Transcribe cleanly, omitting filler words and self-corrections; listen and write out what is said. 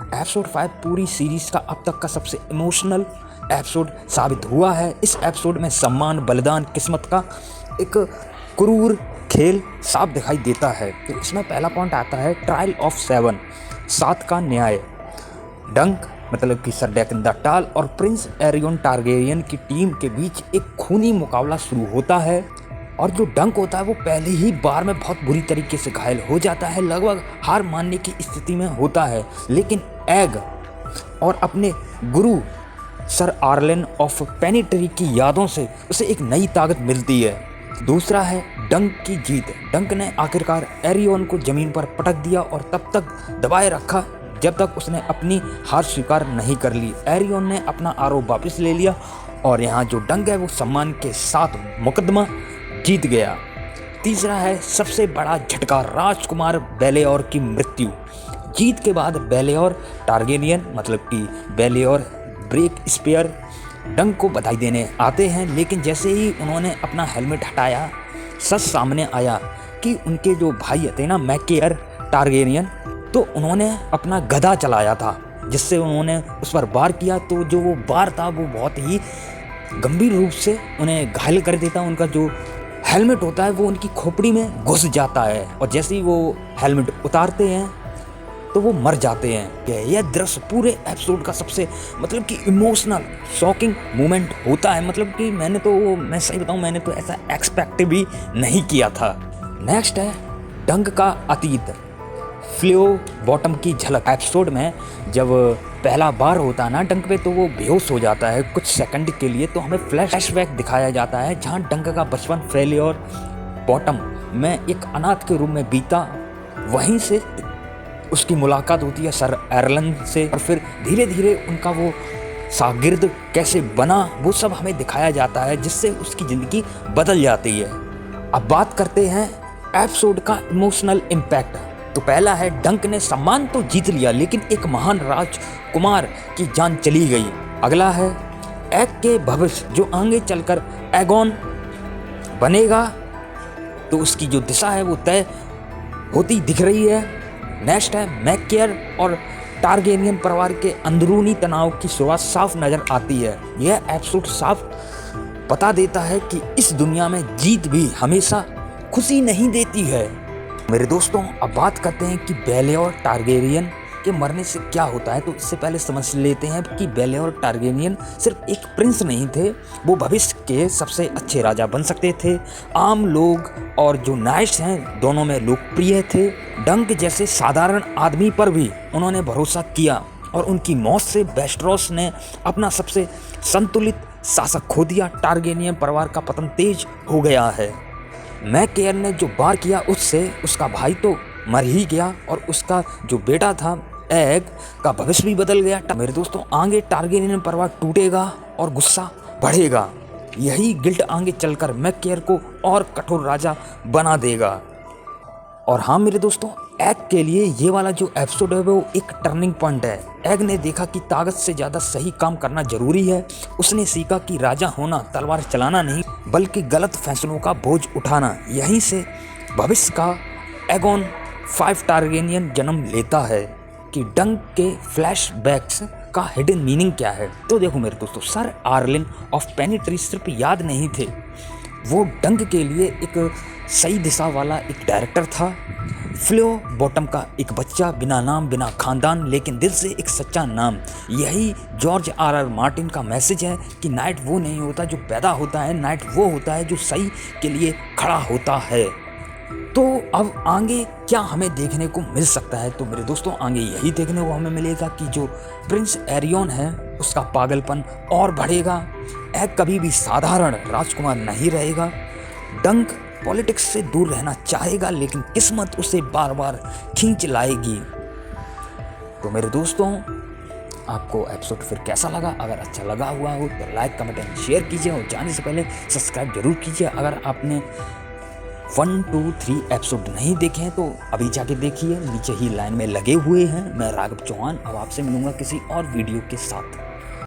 Episode 5 पूरी series का अब तक का सबसे इमोशनल एपिसोड साबित हुआ है। इस एपिसोड में सम्मान, बलिदान, किस्मत का एक क्रूर खेल साफ दिखाई देता है। तो इसमें पहला पॉइंट आता है ट्रायल ऑफ 7 का न्याय। डंक मतलब कि सर डेकन द टाल और प्रिंस एरियन टारगेरियन की टीम के बीच एक खूनी मुकाबला शुरू होता है और जो डंक होता है वो पहली ही बार में बहुत बुरी तरीके से घायल हो जाता है, लगभग हार मानने की स्थिति में होता है। लेकिन एग और अपने गुरु सर आर्लेन ऑफ पेनिट्री की यादों से उसे एक नई ताकत मिलती है। दूसरा है डंक की जीत। डंक ने आखिरकार एरियन को जमीन पर पटक दिया और तब तक दबाए रखा जब तक उसने अपनी हार स्वीकार नहीं कर ली। एरियन ने अपना आरोप वापस ले लिया और यहाँ जो डंक है वो सम्मान के साथ मुकदमा जीत गया। तीसरा है सबसे बड़ा झटका, राजकुमार बेलेओर की मृत्यु। जीत के बाद बेलेओर टारगेरियन मतलब कि बेलेओर ब्रेक स्पेयर डंक को बधाई देने आते हैं, लेकिन जैसे ही उन्होंने अपना हेलमेट हटाया सच सामने आया कि उनके जो भाई थे ना मैकेयर टारगेरियन, तो उन्होंने अपना गदा चलाया था जिससे उन्होंने उस पर वार किया। तो जो वो वार था वो बहुत ही गंभीर रूप से उन्हें घायल कर देता। उनका जो हेलमेट होता है वो उनकी खोपड़ी में घुस जाता है और जैसे ही वो हेलमेट उतारते हैं तो वो मर जाते हैं। यह दृश्य पूरे एपिसोड का सबसे मतलब कि इमोशनल शॉकिंग मोमेंट होता है। मतलब कि मैं सही बताऊं, मैंने तो ऐसा एक्सपेक्ट भी नहीं किया था। नेक्स्ट है डंक का अतीत, फ्लो बॉटम की झलक। एपिसोड में जब पहला बार होता है ना डंक पे, तो वो बेहोश हो जाता है कुछ सेकंड के लिए। तो हमें फ्लैशबैक दिखाया जाता है जहाँ डंक का बचपन फ्लेयर बॉटम में एक अनाथ के रूप में बीता। वहीं से उसकी मुलाकात होती है सर एरलन से और फिर धीरे धीरे उनका वो शागिर्द कैसे बना वो सब हमें दिखाया जाता है, जिससे उसकी ज़िंदगी बदल जाती है। अब बात करते हैं एपिसोड का इमोशनल इम्पैक्ट। तो पहला है डंक ने सम्मान तो जीत लिया लेकिन एक महान राजकुमार की जान चली गई। अगला है एग के भविष्य, जो आगे चलकर एगोन बनेगा तो उसकी जो दिशा है वो तय होती दिख रही है। नेक्स्ट है मैकेयर और टारगेरियन परिवार के अंदरूनी तनाव की शुरुआत साफ नजर आती है। यह एपिसोड साफ बता देता है कि इस दुनिया में जीत भी हमेशा खुशी नहीं देती है। मेरे दोस्तों, अब बात करते हैं कि बेलेओर टारगेरियन के मरने से क्या होता है। तो इससे पहले समझ लेते हैं कि बेलेओर टारगेरियन सिर्फ एक प्रिंस नहीं थे, वो भविष्य के सबसे अच्छे राजा बन सकते थे। आम लोग और जो नाइट्स हैं दोनों में लोकप्रिय थे। डंक जैसे साधारण आदमी पर भी उन्होंने भरोसा किया और उनकी मौत से वेस्टेरोस ने अपना सबसे संतुलित शासक खो दिया। टारगेरियन परिवार का पतन तेज हो गया है। मैकेयर ने जो वार किया उससे उसका भाई तो मर ही गया और उसका जो बेटा था एग का भविष्य भी बदल गया। मेरे दोस्तों, आगे टारगेरियन परिवार टूटेगा और गुस्सा बढ़ेगा। यही गिल्ट आगे चलकर मैकेयर को और कठोर राजा बना देगा। और हाँ मेरे दोस्तों, एग के लिए ये वाला जो एपिसोड है वो एक टर्निंग पॉइंट है। एग ने देखा कि ताकत से ज़्यादा सही काम करना जरूरी है। उसने सीखा कि राजा होना तलवार चलाना नहीं बल्कि गलत फैसलों का बोझ उठाना। यहीं से भविष्य का एगोन 5 टारगेरियन जन्म लेता है। कि डंक के फ्लैशबैक्स का हिडन मीनिंग क्या है। तो देखो मेरे दोस्तों, सर आर्लेन ऑफ पेनिट्री सिर्फ याद नहीं थे, वो डंक के लिए एक सही दिशा वाला एक डायरेक्टर था। फ्लो बॉटम का एक बच्चा, बिना नाम बिना खानदान लेकिन दिल से एक सच्चा नाम। यही जॉर्ज आर मार्टिन का मैसेज है कि नाइट वो नहीं होता जो पैदा होता है, नाइट वो होता है जो सही के लिए खड़ा होता है। तो अब आगे क्या हमें देखने को मिल सकता है। तो मेरे दोस्तों, आगे यही देखने को हमें मिलेगा कि जो प्रिंस एरियन है उसका पागलपन और बढ़ेगा। एग कभी भी साधारण राजकुमार नहीं रहेगा। डंक पॉलिटिक्स से दूर रहना चाहेगा लेकिन किस्मत उसे बार बार खींच लाएगी। तो मेरे दोस्तों, आपको एपिसोड फिर कैसा लगा? अगर अच्छा लगा हुआ हो तो लाइक, कमेंट एंड शेयर कीजिए और जाने से पहले सब्सक्राइब जरूर कीजिए। अगर आपने 1, 2, 3 एपिसोड नहीं देखे हैं तो अभी जाके देखिए, नीचे ही लाइन में लगे हुए हैं। मैं राघव चौहान अब आपसे मिलूंगा किसी और वीडियो के साथ।